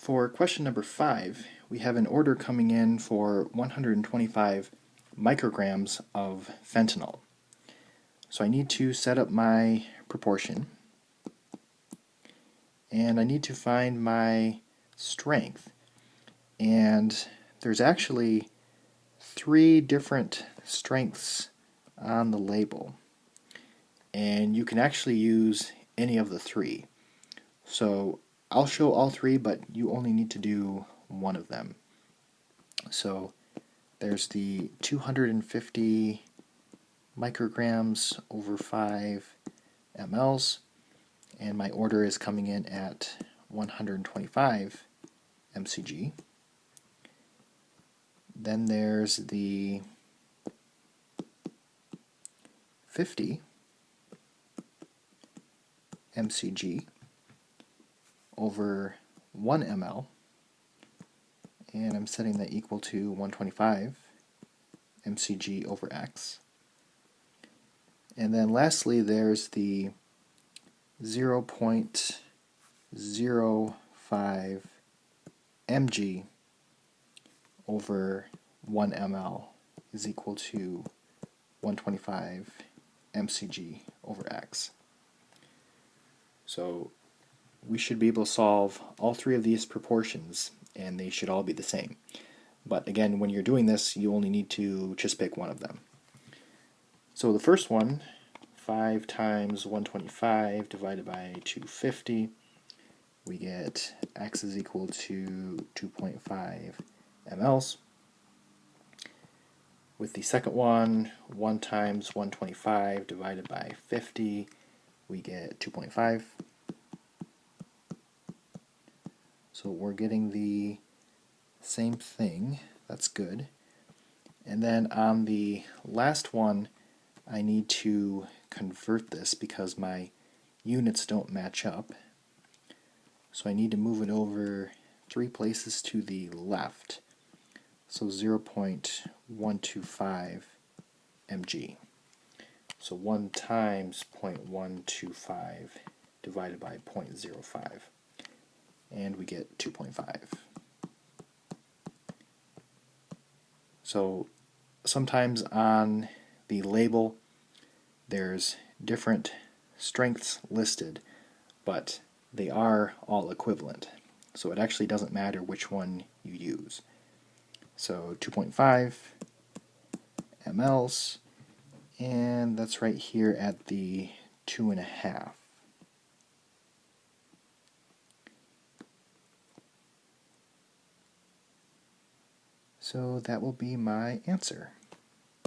For question number 5, we have an order coming in for 125 micrograms of fentanyl. So I need to set up my proportion, and I need to find my strength. And there's actually 3 different strengths on the label, and you can actually use any of the 3. So I'll show all 3, but you only need to do one of them. So there's the 250 micrograms over 5 mLs, and my order is coming in at 125 mcg. Then there's the 50 mcg over 1 ml, and I'm setting that equal to 125 mcg over x. And then lastly, there's the 0.05 mg over 1 ml is equal to 125 mcg over x. So we should be able to solve all 3 of these proportions, and they should all be the same. But again, when you're doing this, you only need to just pick one of them. So the first one, 5 times 125 divided by 250, we get x is equal to 2.5 mLs. With the second one, 1 times 125 divided by 50, we get 2.5. So we're getting the same thing. That's good. And then on the last one, I need to convert this because my units don't match up. So I need to move it over 3 places to the left. So 0.125 mg. So 1 times 0.125 divided by 0.05. And we get 2.5. So sometimes on the label there's different strengths listed, but they are all equivalent. So it actually doesn't matter which one you use. So 2.5 mLs, and that's right here at the 2.5. So that will be my answer.